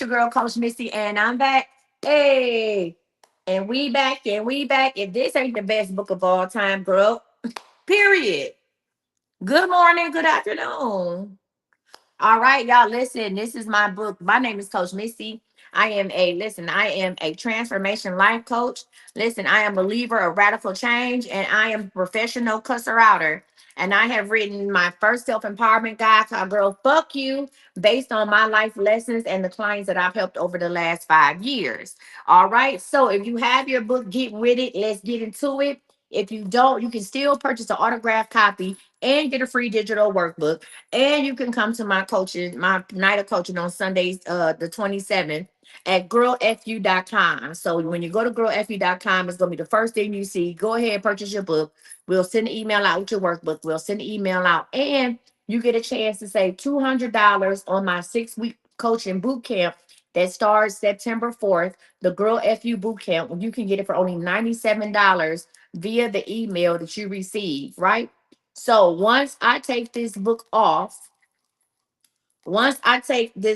It's your girl, Coach Missy, and I'm back. Hey, and we back, and we back. If this ain't the best book of all time, girl, period. Good morning, good afternoon. All right, y'all. Listen, this is my book. My name is Coach Missy. I am a transformation life coach. Listen, I am a believer of radical change and I am a professional cusser outer. And I have written my first self-empowerment guide called Girl Fuck You, based on my life lessons and the clients that I've helped over the last 5 years. All right. So if you have your book, get with it. Let's get into it. If you don't, you can still purchase an autographed copy and get a free digital workbook. And you can come to my night of coaching on Sundays, the 27th at girlfu.com. So when you go to girlfu.com, it's going to be the first thing you see. Go ahead and purchase your book. We'll send an email out with your workbook. We'll send an email out. And you get a chance to save $200 on my 6-week coaching boot camp that starts September 4th, the Girl FU boot camp. You can get it for only $97 via the email that you receive, right? So once I take this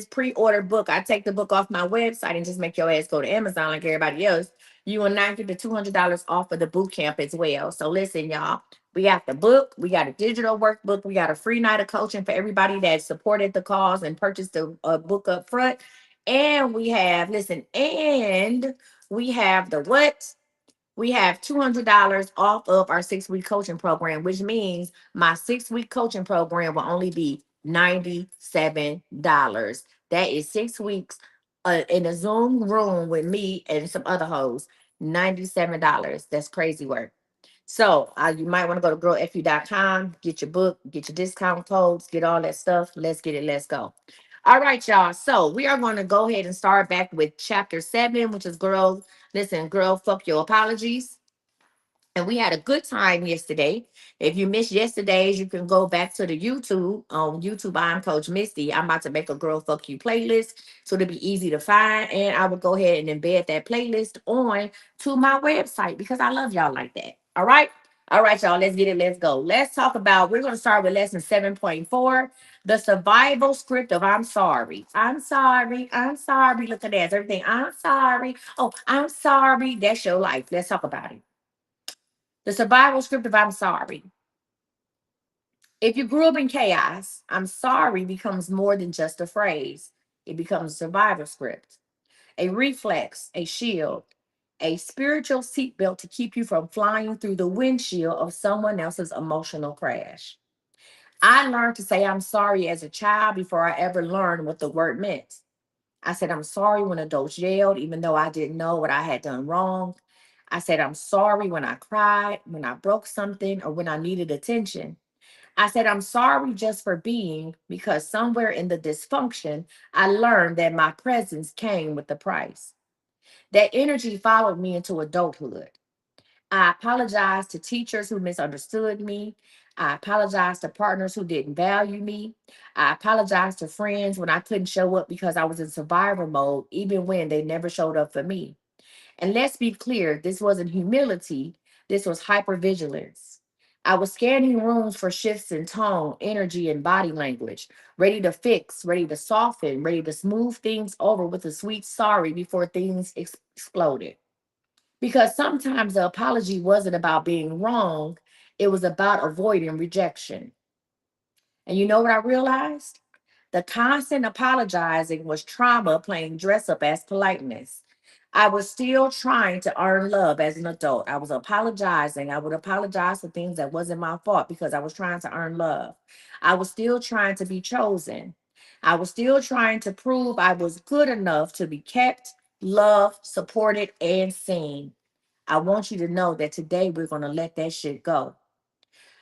pre-order book, I take the book off my website and just make your ass go to Amazon like everybody else. You will not get the $200 off of the boot camp as well. So listen, y'all. We got the book, we got a digital workbook, we got a free night of coaching for everybody that supported the cause and purchased the book up front. And we have the what? We have $200 off of our 6-week coaching program, which means my 6-week coaching program will only be $97. That is 6 weeks in a Zoom room with me and some other hoes. $97. That's crazy work. So you might want to go to girlfu.com, get your book, get your discount codes, get all that stuff. Let's get it. Let's go. All right, y'all. So we are going to go ahead and start back with chapter 7, which is girl, fuck your apologies. And we had a good time yesterday. If you missed yesterday's, you can go back to the YouTube. On YouTube, I'm Coach Misty. I'm about to make a Girl Fuck You playlist so it'll be easy to find. And I will go ahead and embed that playlist on to my website because I love y'all like that. All right. All right, y'all. Let's get it. Let's go. We're going to start with lesson 7.4, the survival script of I'm sorry. I'm sorry. I'm sorry. Look at that. Everything. I'm sorry. Oh, I'm sorry. That's your life. Let's talk about it. The survival script of I'm sorry. If you grew up in chaos, I'm sorry becomes more than just a phrase. It becomes a survival script, a reflex, a shield, a spiritual seatbelt to keep you from flying through the windshield of someone else's emotional crash. I learned to say I'm sorry as a child before I ever learned what the word meant. I said I'm sorry when adults yelled, even though I didn't know what I had done wrong. I said I'm sorry when I cried, when I broke something, or when I needed attention. I said I'm sorry just for being, because somewhere in the dysfunction, I learned that my presence came with the price. That energy followed me into adulthood. I apologized to teachers who misunderstood me. I apologized to partners who didn't value me. I apologized to friends when I couldn't show up because I was in survival mode, even when they never showed up for me. And let's be clear, this wasn't humility, this was hypervigilance. I was scanning rooms for shifts in tone, energy, and body language, ready to fix, ready to soften, ready to smooth things over with a sweet sorry before things exploded. Because sometimes the apology wasn't about being wrong, it was about avoiding rejection. And you know what I realized? The constant apologizing was trauma playing dress up as politeness. I was still trying to earn love as an adult. I was apologizing. I would apologize for things that wasn't my fault because I was trying to earn love. I was still trying to be chosen. I was still trying to prove I was good enough to be kept, loved, supported, and seen. I want you to know that today we're going to let that shit go.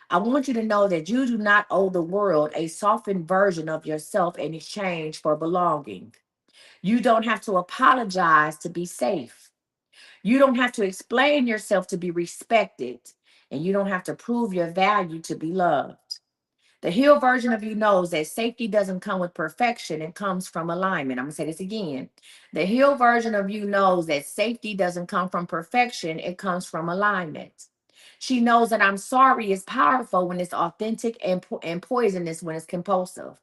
I want you to know that you do not owe the world a softened version of yourself in exchange for belonging. You don't have to apologize to be safe. You don't have to explain yourself to be respected. And you don't have to prove your value to be loved. The healed version of you knows that safety doesn't come with perfection, it comes from alignment. I'm going to say this again. The healed version of you knows that safety doesn't come from perfection, it comes from alignment. She knows that I'm sorry is powerful when it's authentic and poisonous when it's compulsive.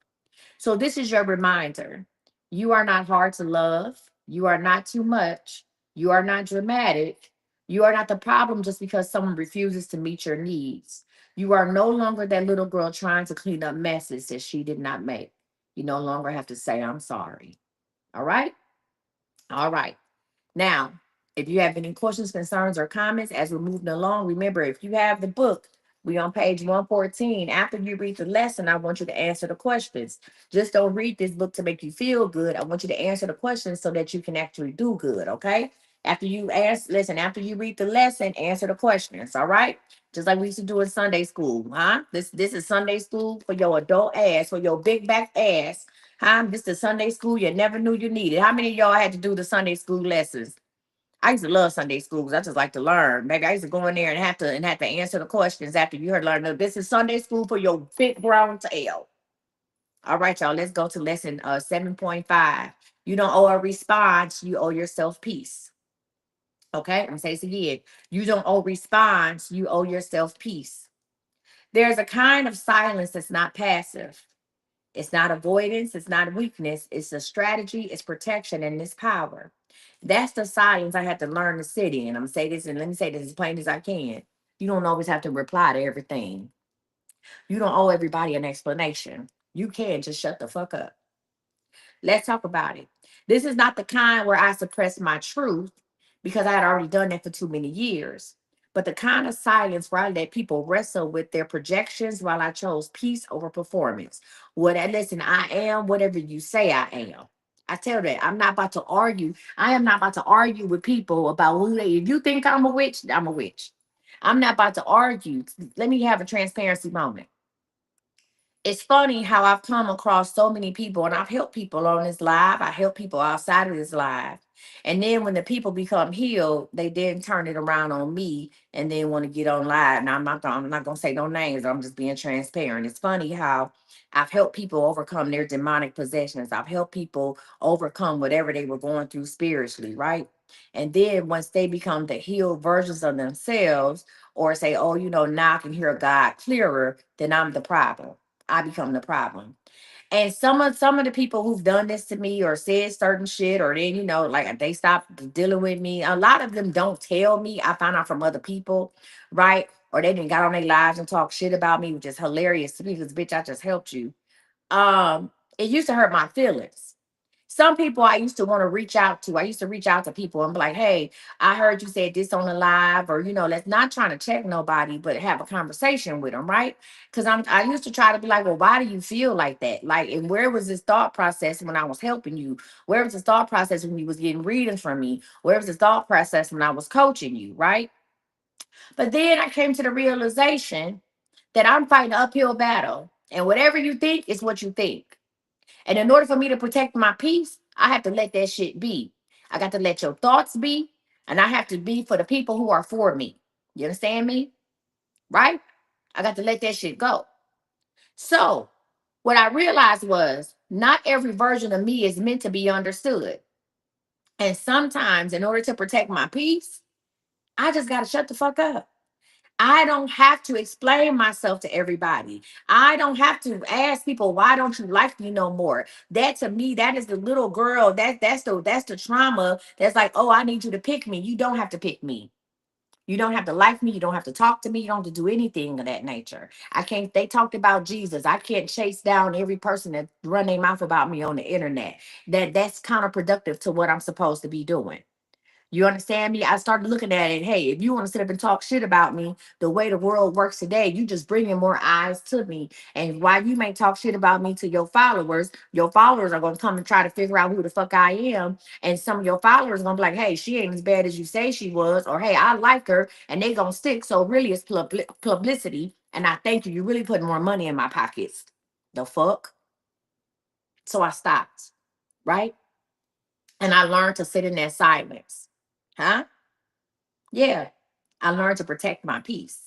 So, this is your reminder. You are not hard to love. You are not too much. You are not dramatic. You are not the problem just because someone refuses to meet your needs. You are no longer that little girl trying to clean up messes that she did not make. You no longer have to say, I'm sorry. All right? All right. Now, if you have any questions, concerns, or comments as we're moving along, remember if you have the book, we on page 114. After you read the lesson, I want you to answer the questions. Just don't read this book to make you feel good. I want you to answer the questions so that you can actually do good, okay? After you ask, listen, after you read the lesson, answer the questions, all right? Just like we used to do in Sunday school, huh? This is Sunday school for your adult ass, for your big back ass. Huh? This is Sunday school you never knew you needed. How many of y'all had to do the Sunday school lessons? I used to love Sunday school because I just like to learn. Maybe I used to go in there and have to answer the questions after you heard learn. No, this is Sunday school for your big brown tail. All right, y'all. Let's go to lesson 7.5. You don't owe a response, you owe yourself peace. Okay, I'm gonna say this again. You don't owe response, you owe yourself peace. There's a kind of silence that's not passive. It's not avoidance, it's not weakness, it's a strategy, it's protection, and it's power. That's the silence I had to learn to sit in. I'm gonna say this and let me say this as plain as I can. You don't always have to reply to everything. You don't owe everybody an explanation. You can just shut the fuck up. Let's talk about it. This is not the kind where I suppress my truth because I had already done that for too many years. But the kind of silence where I let people wrestle with their projections while I chose peace over performance. What I listen, I am whatever you say I am. I tell that I'm not about to argue. I am not about to argue with people about who they. If you think I'm a witch, I'm a witch. I'm not about to argue. Let me have a transparency moment. It's funny how I've come across so many people and I've helped people on this live. I help people outside of this live. And then when the people become healed, they then turn it around on me and then want to get on live. Now I'm not gonna say no names, I'm just being transparent. It's funny how I've helped people overcome their demonic possessions. I've helped people overcome whatever they were going through spiritually, right? And then once they become the healed versions of themselves, or say, oh, now I can hear God clearer, then I'm the problem. I become the problem. And some of the people who've done this to me or said certain shit, or then like they stopped dealing with me. A lot of them don't tell me. I found out from other people, right? Or they didn't got on their lives and talk shit about me, which is hilarious to me because bitch, I just helped you. It used to hurt my feelings. Some people I used to want to reach out to. I used to reach out to people and be like, hey, I heard you said this on the live, or let's not trying to check nobody, but have a conversation with them, right? Because I used to try to be like, well, why do you feel like that? Like, and where was this thought process when I was helping you? Where was this thought process when you was getting readings from me? Where was this thought process when I was coaching you, right? But then I came to the realization that I'm fighting an uphill battle. And whatever you think is what you think. And in order for me to protect my peace, I have to let that shit be. I got to let your thoughts be, and I have to be for the people who are for me. You understand me? Right? I got to let that shit go. So, what I realized was not every version of me is meant to be understood. And sometimes, in order to protect my peace, I just got to shut the fuck up. I don't have to explain myself to everybody. I don't have to ask people why don't you like me no more. That to me, that is the little girl. That's the trauma. That's like, oh, I need you to pick me. You don't have to pick me. You don't have to like me. You don't have to talk to me. You don't have to do anything of that nature. I can't. They talked about Jesus. I can't chase down every person that run their mouth about me on the internet. That's counterproductive to what I'm supposed to be doing. You understand me? I started looking at it. Hey, if you want to sit up and talk shit about me, the way the world works today, you just bringing more eyes to me. And while you may talk shit about me to your followers are going to come and try to figure out who the fuck I am. And some of your followers are going to be like, hey, she ain't as bad as you say she was. Or, hey, I like her. And they going to stick. So really it's publicity. And I thank you. You really put more money in my pockets. The fuck? So I stopped. Right? And I learned to sit in that silence. Huh? Yeah, I learned to protect my peace.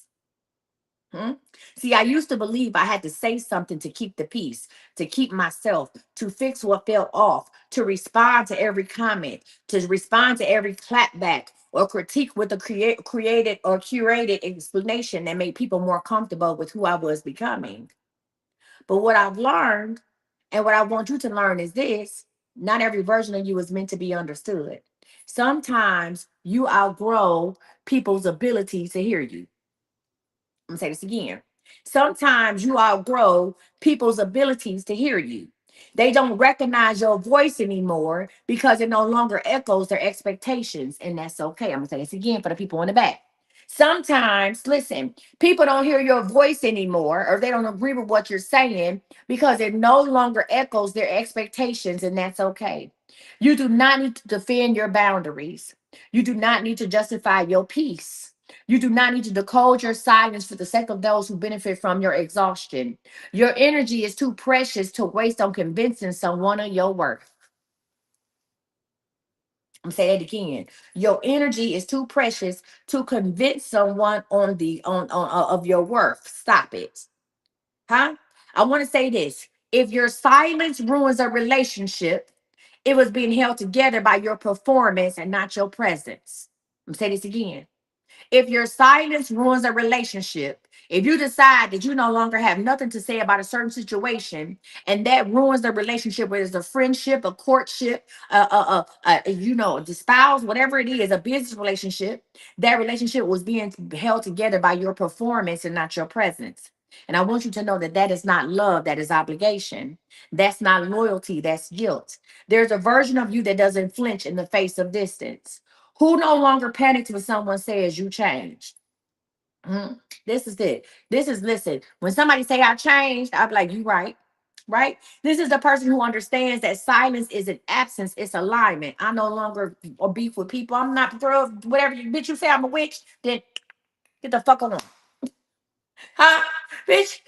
Hmm? See, I used to believe I had to say something to keep the peace, to keep myself, to fix what felt off, to respond to every comment, to respond to every clapback or critique with a created or curated explanation that made people more comfortable with who I was becoming. But what I've learned and what I want you to learn is this. Not every version of you is meant to be understood. Sometimes you outgrow people's ability to hear you. I'm gonna say this again. Sometimes you outgrow people's abilities to hear you. They don't recognize your voice anymore because it no longer echoes their expectations, and that's okay. I'm gonna say this again for the people in the back. Sometimes, listen, people don't hear your voice anymore, or they don't agree with what you're saying because it no longer echoes their expectations, and that's okay. You do not need to defend your boundaries. You do not need to justify your peace. You do not need to decode your silence for the sake of those who benefit from your exhaustion. Your energy is too precious to waste on convincing someone of your worth. I'm saying that again. Your energy is too precious to convince someone on of your worth. Stop it. Huh? I want to say this. If your silence ruins a relationship, it was being held together by your performance and not your presence. I'm saying this again. If your silence ruins a relationship, if you decide that you no longer have nothing to say about a certain situation, and that ruins the relationship, whether it's a friendship, a courtship, the spouse, whatever it is, a business relationship, that relationship was being held together by your performance and not your presence. And I want you to know that that is not love, that is obligation. That's not loyalty, that's guilt. There's a version of you that doesn't flinch in the face of distance. Who no longer panics when someone says you changed? Mhm. This is it. This is listen. When somebody say I changed, I'm like, you right. Right? This is the person who understands that silence isn't absence, it's alignment. I no longer or beef with people. I'm not girl, whatever you bitch you say I'm a witch, then get the fuck on. Huh? Bitch,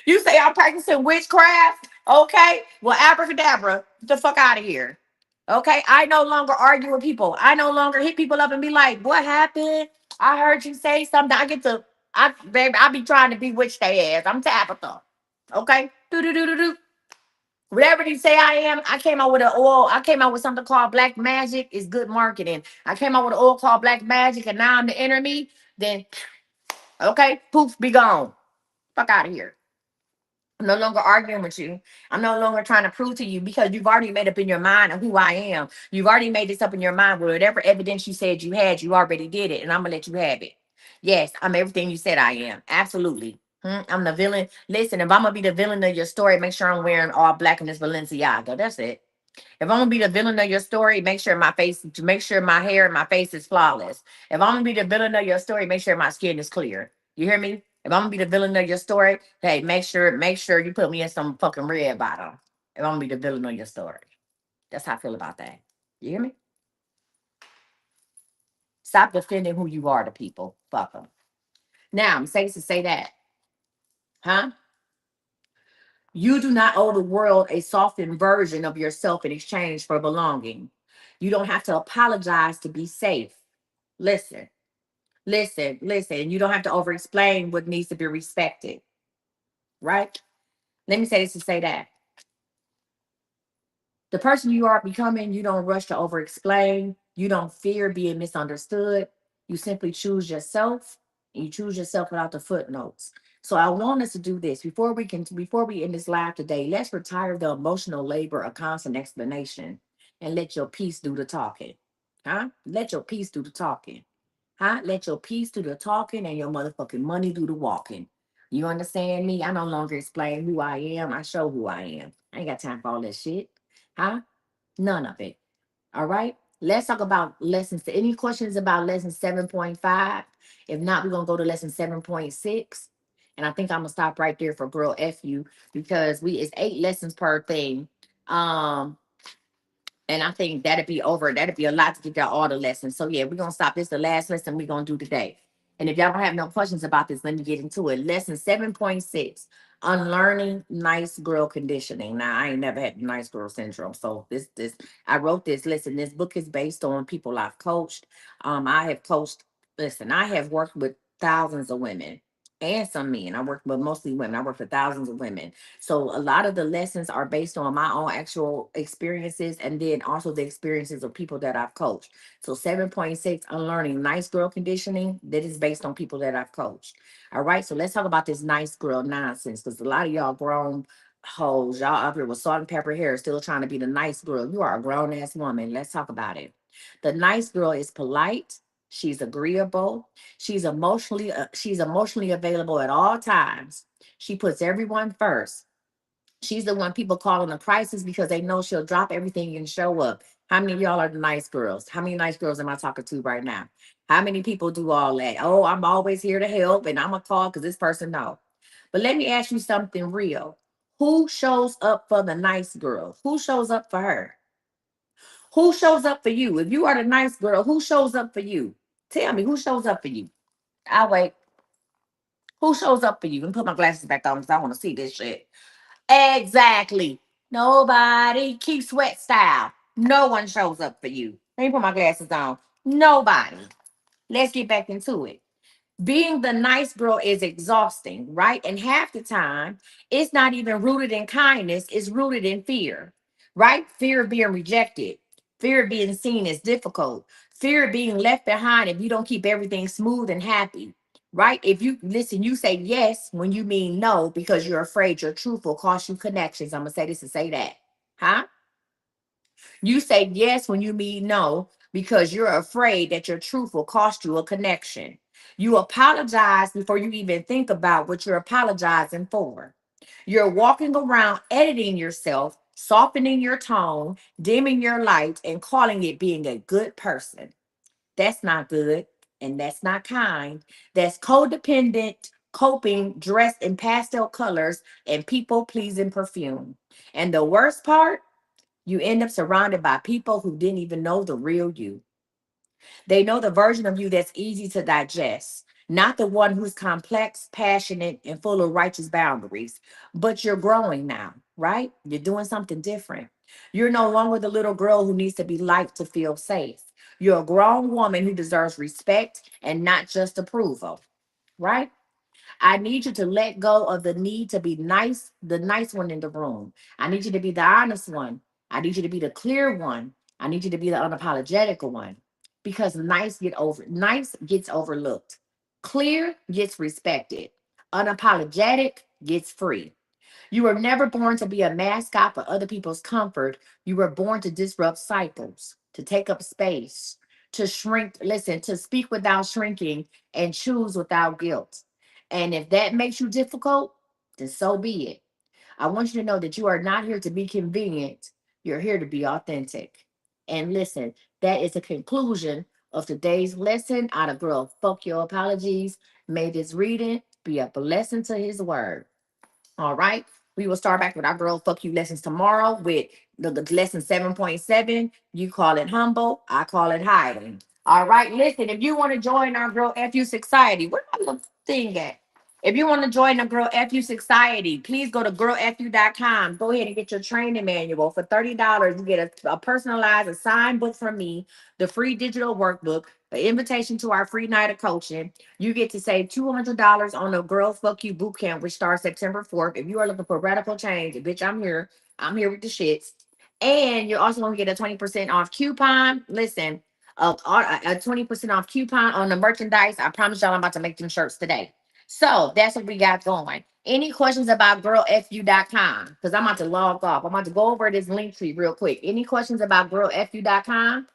you say I'm practicing witchcraft? Okay. Well, abracadabra, get the fuck out of here. Okay. I no longer argue with people. I no longer hit people up and be like, what happened? I heard you say something. I be trying to bewitch their ass. I'm Tabitha. Okay. Do do do do do. Whatever you say I am, I came out with an oil. I came out with something called Black Magic. It's good marketing. I came out with an oil called Black Magic, and now I'm the enemy. Then, okay, poof, be gone. Fuck out of here. I'm no longer arguing with you. I'm no longer trying to prove to you because you've already made up in your mind of who I am. You've already made this up in your mind. With whatever evidence you said you had, you already did it, and I'm gonna let you have it. Yes, I'm everything you said I am. Absolutely. I'm the villain. Listen, if I'm gonna be the villain of your story, make sure I'm wearing all black in this Balenciaga. That's it. If I'm gonna be the villain of your story, make sure my hair and my face is flawless. If I'm gonna be the villain of your story, make sure my skin is clear. You hear me? If I'm gonna be the villain of your story, hey, make sure you put me in some fucking red bottom. If I'm gonna be the villain of your story, that's how I feel about that. You hear me? Stop defending who you are to people. Fuck them. Now I'm safe to say that, huh? You do not owe the world a softened version of yourself in exchange for belonging. You don't have to apologize to be safe. Listen, listen. You don't have to over explain what needs to be respected, right? Let me say this to say that. The person you are becoming, you don't rush to over explain. You don't fear being misunderstood. You simply choose yourself, and you choose yourself without the footnotes. So I want us to do this before we end this live today. Let's retire the emotional labor of constant explanation and let your peace do the talking. Huh? Let your peace do the talking. Huh? Let your peace do the talking and your motherfucking money do the walking. You understand me? I no longer explain who I am. I show who I am. I ain't got time for all that shit. Huh? None of it. All right. Let's talk about lessons. Any questions about lesson 7.5? If not, we're gonna go to lesson 7.6. And I think I'm gonna stop right there for girl FU because we it's 8 lessons per thing. Um, and I think that'd be over. That'd be a lot to get out all the lessons. So yeah, we're gonna stop. This is the last lesson we're gonna do today. And if y'all don't have no questions about this, let me get into it. Lesson 7.6. Unlearning nice girl conditioning. Now I ain't never had nice girl syndrome. So this I wrote this. Listen, this book is based on people I've coached. I have coached, listen, I have worked with thousands of women and some men. I work with mostly women. I work with thousands of women. So a lot of the lessons are based on my own actual experiences and then also the experiences of people that I've coached. So 7.6, unlearning nice girl conditioning, that is based on people that I've coached. All right. So let's talk about this nice girl nonsense because a lot of y'all grown. Hoes, y'all up here with salt and pepper hair, still trying to be the nice girl. You are a grown ass woman. Let's talk about it. The nice girl is polite. She's agreeable. She's emotionally available at all times. She puts everyone first. She's the one people call on the prices because they know she'll drop everything and show up. How many of y'all are the nice girls? How many nice girls am I talking to right now? How many people do all that? Oh, I'm always here to help and I'm a call because this person no. But let me ask you something real. Who shows up for the nice girl? Who shows up for her? Who shows up for you? If you are the nice girl, who shows up for you? Tell me who shows up for you. I'll wait. Who shows up for you? Let me put my glasses back on because I want to see this shit. Exactly. Nobody. Keep sweat style. No one shows up for you. Let me put my glasses on. Nobody. Let's get back into it. Being the nice girl is exhausting, right? And half the time, it's not even rooted in kindness, it's rooted in fear, right? Fear of being rejected, fear of being seen as difficult, fear of being left behind if you don't keep everything smooth and happy, right? If you listen, you say yes when you mean no because you're afraid your truth will cost you connections. I'm going to say this and say that. Huh? You say yes when you mean no because you're afraid that your truth will cost you a connection. You apologize before you even think about what you're apologizing for. You're walking around editing yourself, softening your tone, dimming your light, and calling it being a good person. That's not good and that's not kind. That's codependent coping dressed in pastel colors and people pleasing perfume. And the worst part, you end up surrounded by people who didn't even know the real you. They know the version of you that's easy to digest, not the one who's complex, passionate, and full of righteous boundaries. But you're growing now, right? You're doing something different. You're no longer the little girl who needs to be liked to feel safe. You're a grown woman who deserves respect and not just approval, right? I need you to let go of the need to be nice, the nice one in the room. I need you to be the honest one. I need you to be the clear one. I need you to be the unapologetic one. Because nice gets overlooked. Clear gets respected. Unapologetic gets free. You were never born to be a mascot for other people's comfort. You were born to disrupt cycles, to take up space, to shrink, listen, to speak without shrinking and choose without guilt. And if that makes you difficult, then so be it. I want you to know that you are not here to be convenient. You're here to be authentic. And listen, that is the conclusion of today's lesson out of Girl Fuck Your Apologies. May this reading be a blessing to his word. All right. We will start back with our girl fuck you lessons tomorrow with the lesson 7.7. You call it humble, I call it hiding. All right. Listen, if you want to join our girl FU Society, where my little thing at? If you want to join the Girl FU Society, please go to girlfu.com. Go ahead and get your training manual for $30. You get a personalized assigned book from me, the free digital workbook, an invitation to our free night of coaching. You get to save $200 on the Girl Fuck You Boot Camp, which starts September 4th. If you are looking for radical change, bitch, I'm here. I'm here with the shits. And you're also going to get a 20% off coupon. Listen, a 20% off coupon on the merchandise. I promise y'all I'm about to make them shirts today. So that's what we got going. Any questions about girlfu.com? Because I'm about to log off. I'm about to go over this link tree real quick. Any questions about girlfu.com?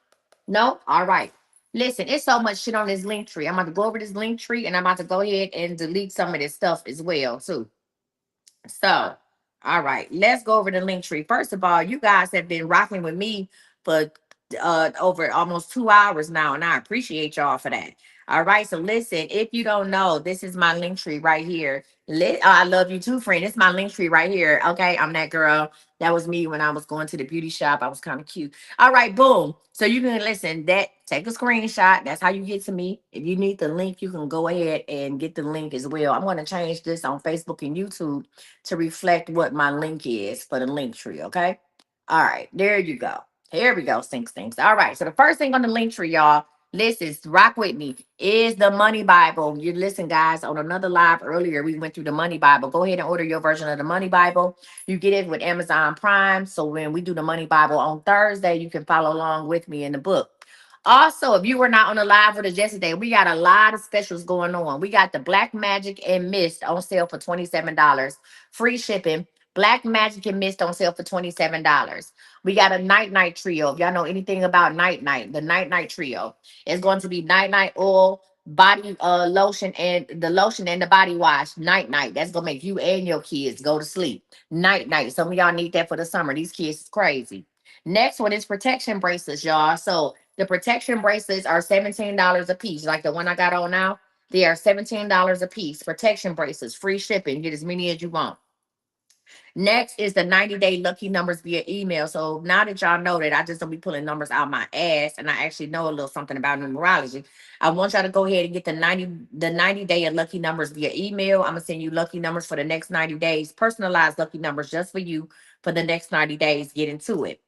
No? All right. Listen, it's so much shit on this link tree. I'm about to go over this link tree and I'm about to go ahead and delete some of this stuff as well, too. So, all right, let's go over the link tree. First of all, you guys have been rocking with me for over almost 2 hours now, and I appreciate y'all for that. All right, so listen, if you don't know, this is my link tree right here. I love you too, friend. It's my link tree right here. Okay, I'm that girl. That was me when I was going to the beauty shop. I was kind of cute. All right, boom. So you can listen. That take a screenshot. That's how you get to me. If you need the link, you can go ahead and get the link as well. I'm going to change this on Facebook and YouTube to reflect what my link is for the link tree. Okay. All right. There you go. Here we go. Stinks things. All right. So the first thing on the link tree, y'all, listen, rock with me, is the Money Bible. You listen, guys, on another live earlier, we went through the Money Bible. Go ahead and order your version of the Money Bible. You get it with Amazon Prime. So when we do the Money Bible on Thursday, you can follow along with me in the book. Also, if you were not on the live with us yesterday, we got a lot of specials going on. We got the Black Magic and Mist on sale for $27, free shipping. Black Magic and Mist on sale for $27. We got a night night trio. If y'all know anything about night night, the night night trio is going to be night night oil, body lotion, and the lotion and the body wash. Night night. That's gonna make you and your kids go to sleep. Night night. Some of y'all need that for the summer. These kids is crazy. Next one is protection bracelets, y'all. So the protection bracelets are $17 a piece, like the one I got on now. They are $17 a piece. Protection bracelets, free shipping. Get as many as you want. Next is the 90-day lucky numbers via email. So now that y'all know that I just don't be pulling numbers out my ass and I actually know a little something about numerology, I want y'all to go ahead and get the 90-day of lucky numbers via email. I'm gonna send you lucky numbers for the next 90 days, personalized lucky numbers just for you for the next 90 days. Get into it.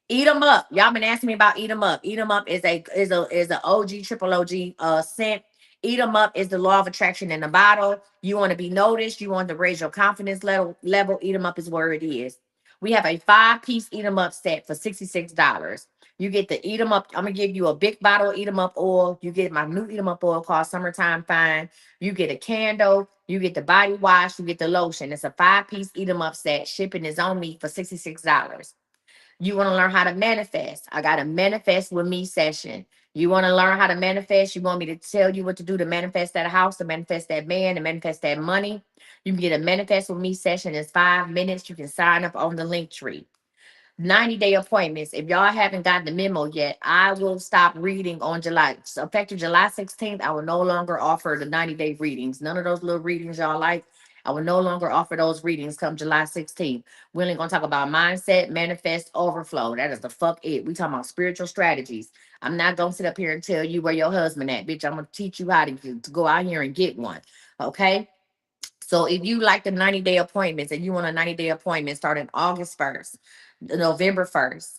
Eat them up. Y'all been asking me about Eat them up. Eat them up is a OG triple OG scent. Eat them up is the law of attraction in the bottle. You want to be noticed. You want to raise your confidence level. Eat them up is where it is. We have a 5-piece Eat them up set for $66. You get the Eat them up. I'm gonna give you a big bottle of Eat them up oil. You get my new Eat them up oil called Summertime Fine. You get a candle. You get the body wash. You get the lotion. It's a 5-piece Eat them up set. Shipping is on me for $66. You want to learn how to manifest. I got a manifest with me session. You want to learn how to manifest. You want me to tell you what to do to manifest that house, to manifest that man, to manifest that money. You can get a manifest with me session. It's 5 minutes. You can sign up on the link tree. 90-day appointments. If y'all haven't gotten the memo yet, I will stop reading on July. So effective July 16th, I will no longer offer the 90-day readings. None of those little readings y'all like. I will no longer offer those readings come July 16th. We're only gonna talk about mindset, manifest, overflow. That is the fuck it. We talking about spiritual strategies. I'm not gonna sit up here and tell you where your husband at, bitch. I'm gonna teach you how to go out here and get one. Okay. So if you like the 90-day appointments and you want a 90-day appointment starting August 1st, November 1st,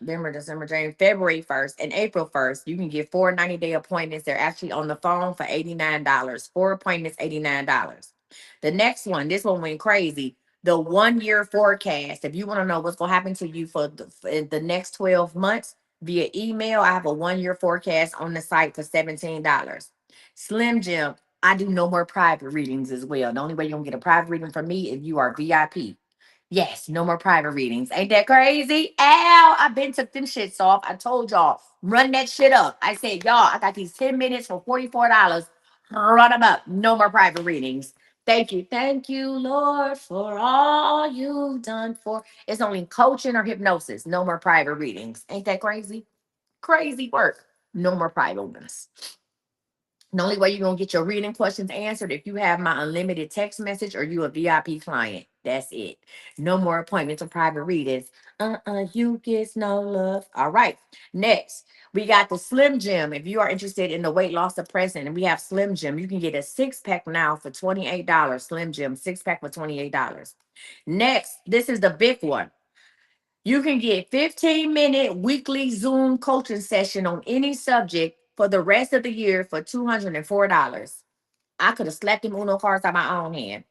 November, December, January, February 1st, and April 1st, you can get 4 90-day appointments. They're actually on the phone for $89. 4 appointments, $89. The next one, this one went crazy. The 1 year forecast. If you want to know what's going to happen to you for the next 12 months via email, I have a 1 year forecast on the site for $17. Slim Jim, I do no more private readings as well. The only way you're gonna get a private reading from me if you are VIP. Yes, no more private readings. Ain't that crazy? Ow, I been took them shits off. I told y'all, run that shit up. I said, y'all, I got these 10 minutes for $44. Run them up. No more private readings. Thank you. Thank you, Lord, for all you've done for. It's only coaching or hypnosis. No more private readings. Ain't that crazy? Crazy work. No more private ones. The only way you're gonna get your reading questions answered if you have my unlimited text message or you a VIP client. That's it. No more appointments or private readings. You get no love. All right. Next, we got the Slim Jim. If you are interested in the weight loss suppressant, and we have Slim Jim, you can get a 6-pack now for $28. Slim Jim 6-pack for $28. Next, this is the big one. You can get 15-minute weekly Zoom coaching session on any subject for the rest of the year for $204. I could have slapped them Uno cards out my own hand.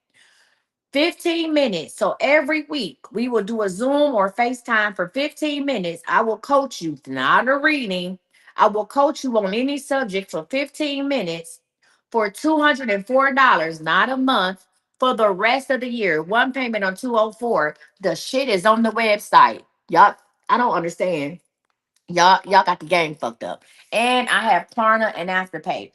15 minutes. So every week we will do a Zoom or FaceTime for 15 minutes. I will coach you, not a reading. I will coach you on any subject for 15 minutes for $204, not a month, for the rest of the year. One payment on 204. The shit is on the website. Y'all, I don't understand. Y'all got the game fucked up. And I have Klarna and Afterpay.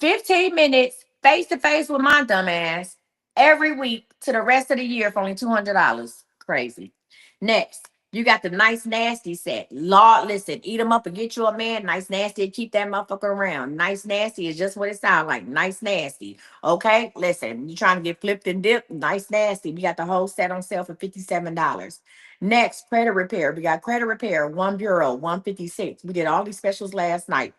15 minutes face to face with my dumb ass every week to the rest of the year for only $200. Crazy. Next, you got the Nice Nasty set. Lord, listen, eat them up and get you a man. Nice Nasty, keep that motherfucker around. Nice Nasty is just what it sounds like. Nice Nasty. Okay, listen, you trying to get flipped and dipped? Nice Nasty. We got the whole set on sale for $57. Next, credit repair. We got credit repair, one bureau, 156. We did all these specials last night.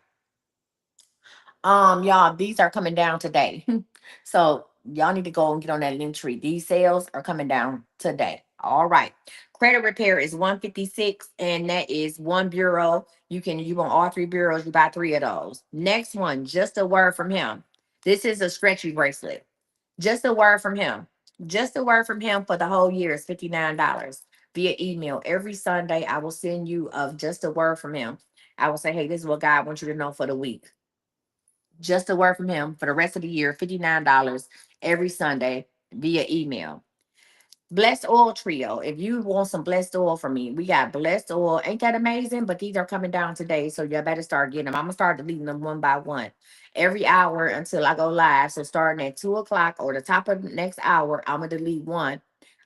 Y'all, these are coming down today. So y'all need to go and get on that link tree. These sales are coming down today. All right. Credit repair is 156, and that is one bureau. You want all 3 bureaus, you buy 3 of those. Next one, just a word from him. This is a stretchy bracelet. Just a word from him. Just a word from him for the whole year is $59 via email. Every Sunday, I will send you of just a word from him. I will say, hey, this is what God wants you to know for the week. Just a word from him for the rest of the year, $59 every Sunday via email. Blessed Oil Trio. If you want some blessed oil from me, we got blessed oil. Ain't that amazing? But these are coming down today, so you better start getting them. I'm gonna start deleting them one by one every hour until I go live. So starting at 2 o'clock or the top of the next hour, I'm gonna delete one.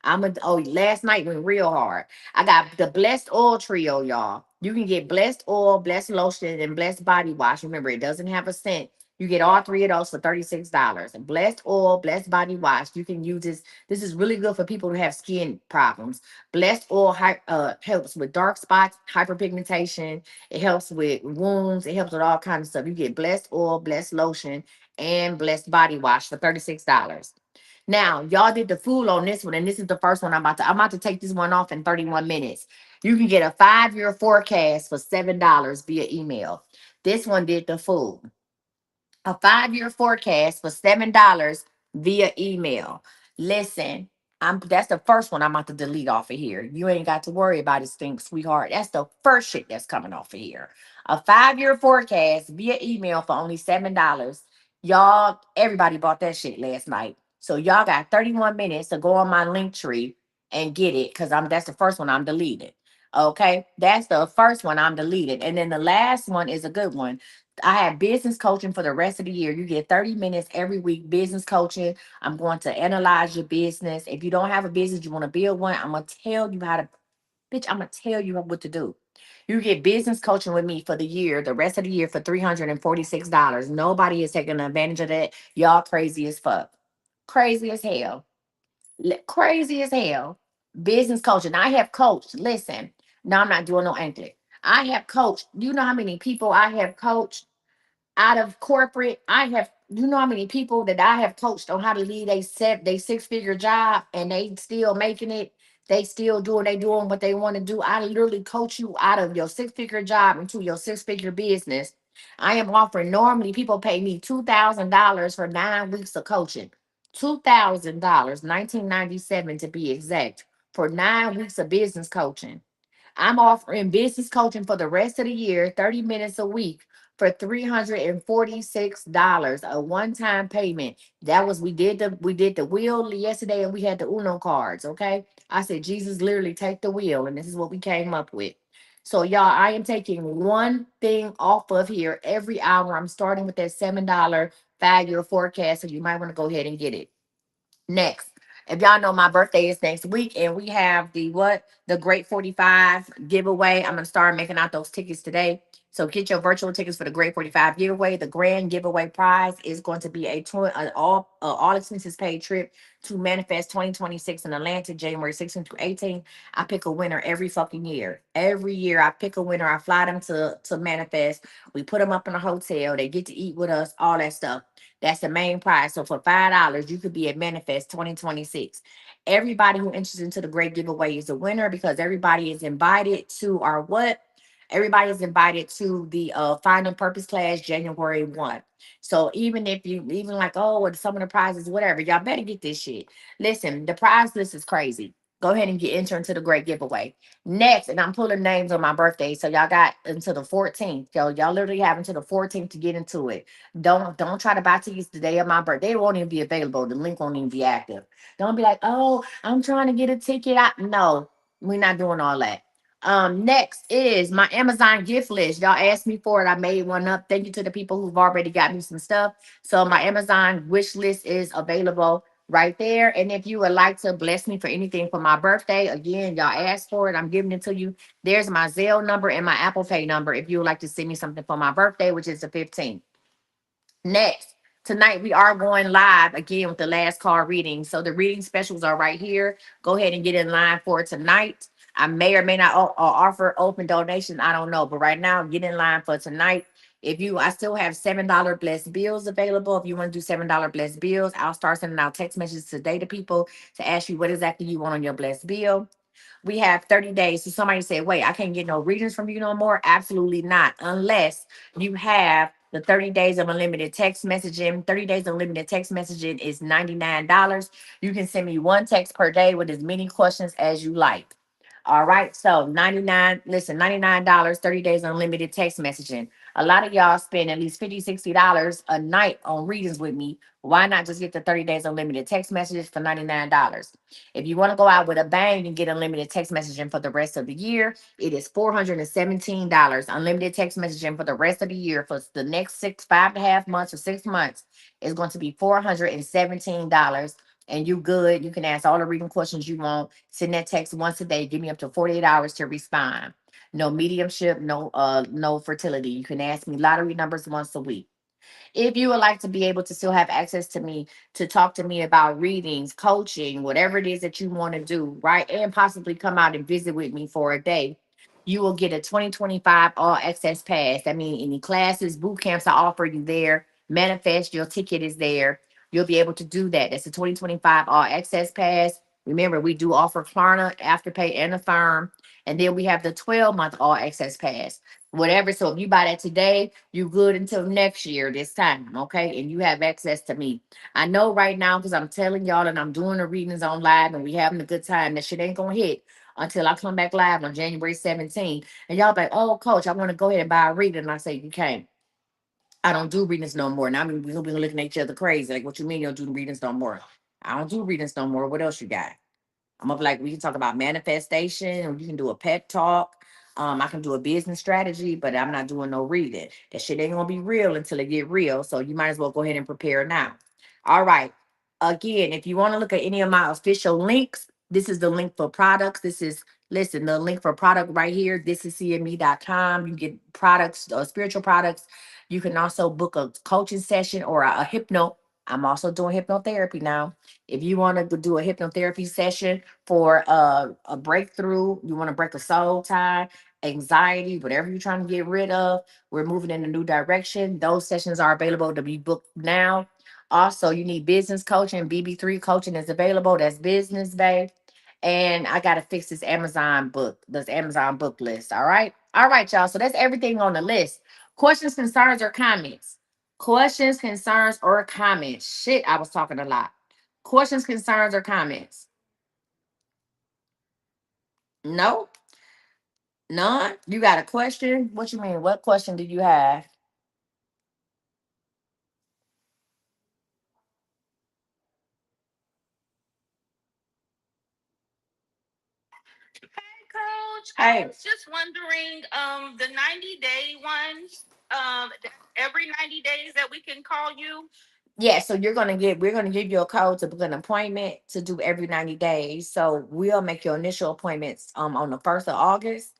Last night went real hard. I got the blessed oil trio, y'all. You can get blessed oil, blessed lotion, and blessed body wash. Remember, it doesn't have a scent. You get all three of those for $36. And blessed oil, blessed body wash. You can use this is really good for people who have skin problems. Blessed oil helps with dark spots, hyperpigmentation. It helps with wounds. It helps with all kinds of stuff. You get blessed oil, blessed lotion, and blessed body wash for $36. Now, y'all did the fool on this one, and this is the first one I'm about to take this one off in 31 minutes. You can get a 5-year forecast for $7 via email. This one did the fool, a 5-year forecast for $7 via email. Listen, that's the first one I'm about to delete off of here. You ain't got to worry about it, stink, sweetheart. That's the first shit that's coming off of here. A 5-year forecast via email for only $7. Y'all, everybody bought that shit last night. So y'all got 31 minutes to go on my link tree and get it, because that's the first one I'm deleting. Okay, that's the first one I'm deleting. And then the last one is a good one. I have business coaching for the rest of the year. You get 30 minutes every week, business coaching. I'm going to analyze your business. If you don't have a business, you want to build one, I'm going to tell you how to, bitch, I'm going to tell you what to do. You get business coaching with me for the year, the rest of the year for $346. Nobody is taking advantage of that. Y'all crazy as fuck. Crazy as hell. Crazy as hell. Business coaching. I have coached. Listen, no, I'm not doing no anklet. I have coached. You know how many people I have coached out of corporate? I have, you know how many people that I have coached on how to lead they 6-figure job, and they still making it. They doing what they want to do. I literally coach you out of your 6-figure job into your 6-figure business. I am offering, normally people pay me $2,000 for 9 weeks of coaching. $2,000, 1997 to be exact, for 9 weeks of business coaching. I'm offering business coaching for the rest of the year, 30 minutes a week for $346, a one-time payment. That was, we did the wheel yesterday, and we had the Uno cards, okay? I said, Jesus, literally take the wheel, and this is what we came up with. So y'all, I am taking one thing off of here every hour. I'm starting with that $7 5-year forecast, so you might want to go ahead and get it. Next, if y'all know, my birthday is next week, and we have the Great 45 giveaway. I'm gonna start making out those tickets today. So get your virtual tickets for the Great 45 giveaway. The grand giveaway prize is going to be an all expenses paid trip to Manifest 2026 in Atlanta, January 16th through 18th. I pick a winner every fucking year. Every year I pick a winner. I fly them to Manifest. We put them up in a hotel. They get to eat with us, all that stuff. That's the main prize. So for $5, you could be at Manifest 2026. Everybody who enters into the great giveaway is a winner, because everybody is invited to our what? Everybody is invited to the Finding Purpose class January 1. So even if you even like, oh, what some of the prizes, whatever, y'all better get this shit. Listen, the prize list is crazy. Go ahead and get entered into the great giveaway. Next, and I'm pulling names on my birthday. So y'all got until the 14th. Y'all literally have until the 14th to get into it. Don't try to buy tickets the day of my birthday. They won't even be available. The link won't even be active. Don't be like, oh, I'm trying to get a ticket. No, we're not doing all that. Next is my Amazon gift list. Y'all asked me for it. I made one up. Thank you to the people who've already got me some stuff. So my Amazon wish list is available right there. And if you would like to bless me for anything for my birthday, again, y'all asked for it. I'm giving it to you. There's my Zelle number and my Apple Pay number if you would like to send me something for my birthday, which is the 15th. Next, tonight we are going live again with the last call reading. So the reading specials are right here. Go ahead and get in line for tonight. I may or may not offer open donation. I don't know. But right now, get in line for tonight. I still have $7 blessed bills available. If you want to do $7 blessed bills, I'll start sending out text messages today to people to ask you what exactly you want on your blessed bill. We have 30 days. So somebody said, wait, I can't get no readings from you no more. Absolutely not. Unless you have the 30 days of unlimited text messaging. 30 days of unlimited text messaging is $99. You can send me one text per day with as many questions as you like. All right. So 99, listen, $99, 30 days unlimited text messaging. A lot of y'all spend at least $50, $60 a night on readings with me. Why not just get the 30 days unlimited text messages for $99? If you want to go out with a bang and get unlimited text messaging for the rest of the year, it is $417. Unlimited text messaging for the rest of the year for the next 5.5 months or 6 months is going to be $417. And you good. You can ask all the reading questions you want. Send that text once a day. Give me up to 48 hours to respond. No mediumship, no fertility. You can ask me lottery numbers once a week. If you would like to be able to still have access to me to talk to me about readings, coaching, whatever it is that you want to do, right? And possibly come out and visit with me for a day, you will get a 2025 all access pass. That means any classes, boot camps I offer you there. Manifest, your ticket is there. You'll be able to do that. That's the 2025 all access pass. Remember, we do offer Klarna, Afterpay, and Affirm. And then we have the 12-month all access pass. Whatever. So if you buy that today, you good until next year this time, okay? And you have access to me. I know right now because I'm telling y'all and I'm doing the readings on live and we having a good time. That shit ain't gonna hit until I come back live on January 17th. And y'all be like, oh, coach, I want to go ahead and buy a reading. And I say, you can't. I don't do readings no more. Now I mean, we're gonna be looking at each other crazy. Like, what you mean you don't do readings no more? I don't do readings no more. What else you got? I'm gonna be like, we can talk about manifestation, or you can do a pet talk. I can do a business strategy, but I'm not doing no reading. That shit ain't gonna be real until it get real. So you might as well go ahead and prepare now. All right. Again, if you want to look at any of my official links, this is the link for products. This is listen, the link for product right here. This is CME.com. You get products, spiritual products. You can also book a coaching session or a hypno. I'm also doing hypnotherapy now. If you want to do a hypnotherapy session for a breakthrough, you want to break a soul tie, anxiety, whatever you're trying to get rid of, we're moving in a new direction. Those sessions are available to be booked now. Also, you need business coaching. BB3 coaching is available. That's business, babe. And I got to fix this Amazon book list. All right. All right, y'all. So that's everything on the list. Questions, concerns, or comments? Questions, concerns, or comments? Shit, I was talking a lot. Questions, concerns, or comments? No, none. You got a question? What you mean? What question do you have? Coach, I Hey, was just wondering, the 90-day ones, every 90 days that we can call you. yeah. So we're gonna give you a code to book an appointment to do every 90 days. So we'll make your initial appointments on the 1st of August.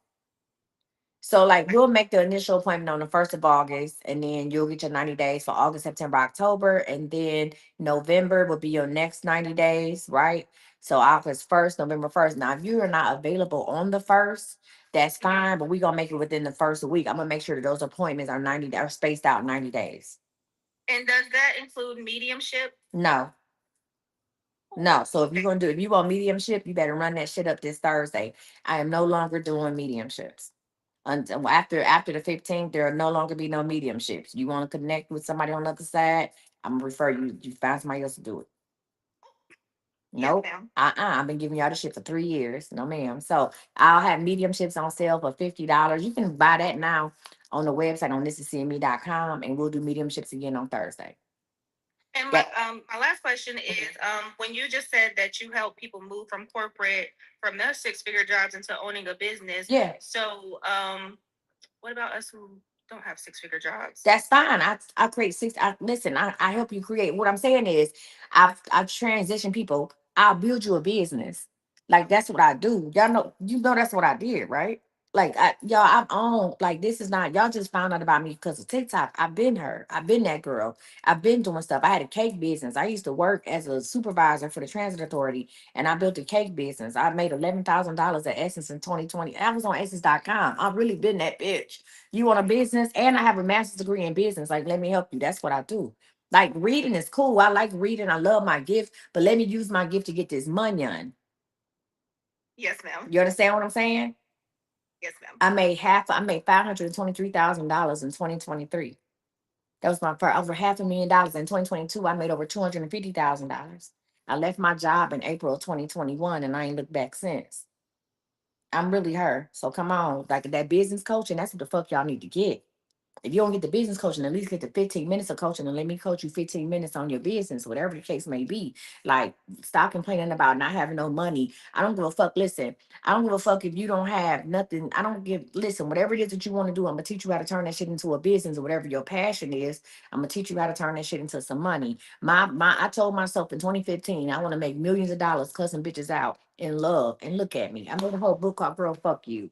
So like we'll make the initial appointment on the 1st of August, and then you'll get your 90 days for August, September, October, and then November will be your next 90 days, right? So August 1st, November 1st. Now, if you are not available on the 1st, that's fine, but we're gonna make it within the first week. I'm gonna make sure that those appointments are spaced out 90 days. And does that include mediumship? No, no. So if you want mediumship, you better run that shit up this Thursday. I am no longer doing mediumships. Until after the 15th, there will no longer be no mediumships. You want to connect with somebody on the other side, I'm gonna refer you. You find somebody else to do it. Yes, Nope. ma'am. I've been giving y'all this shit for 3 years. No, ma'am. So I'll have mediumships on sale for $50. You can buy that now on the website on thisiscme.com, and we'll do mediumships again on Thursday. And Yeah. my last question is, when you just said that you help people move from corporate, from their 6-figure jobs into owning a business. Yeah. So, what about us who don't have 6-figure jobs? That's fine. I create six. Listen. I help you create. What I'm saying is, I've transitioned people. I'll build you a business. Like that's what I do. Y'all know. You know that's what I did, right? Like y'all, I'm on. Like this is not. Y'all just found out about me because of TikTok. I've been her. I've been that girl. I've been doing stuff. I had a cake business. I used to work as a supervisor for the transit authority, and I built a cake business. I made $11,000 at Essence in 2020. I was on Essence.com. I've really been that bitch. You want a business, and I have a master's degree in business. Like, let me help you. That's what I do. Like, reading is cool. I like reading. I love my gift, but let me use my gift to get this money on. Yes, ma'am. You understand what I'm saying? Yes, ma'am. I made $523,000 in 2023. That was my first over $500,000 in 2022. I made over $250,000. I left my job in April of 2021, and I ain't looked back since. I'm really her. So come on, like that business coaching, that's what the fuck y'all need to get. If you don't get the business coaching, at least get the 15 minutes of coaching and let me coach you 15 minutes on your business, whatever the case may be. Like, stop complaining about not having no money. I don't give a fuck. Listen, I don't give a fuck if you don't have nothing. I don't give, listen, whatever it is that you want to do, I'm going to teach you how to turn that shit into a business or whatever your passion is. I'm going to teach you how to turn that shit into some money. I told myself in 2015, I want to make millions of dollars cussing bitches out in love. And look at me. I made a whole book called Girl, Fuck You.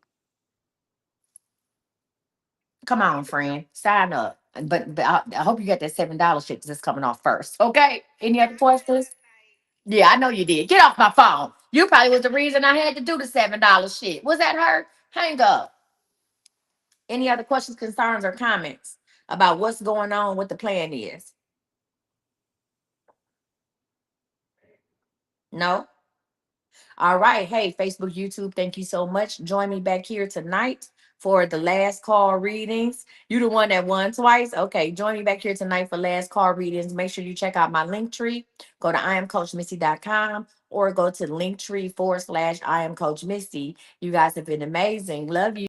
Come on, friend, sign up. But I hope you got that $7 shit that's coming off first. Okay. Any other questions? Yeah, I know you did. Get off my phone. You probably was the reason I had to do the $7 shit. Was that her? Hang up. Any other questions, concerns, or comments about what's going on, what the plan is? No? All right. Hey, Facebook, YouTube, thank you so much. Join me back here tonight for the last call readings. You the one that won twice. Okay, join me back here tonight for last call readings. Make sure you check out my link tree. Go to iamcoachmissy.com or go to linktree /I am Coach Missy. You guys have been amazing. Love you.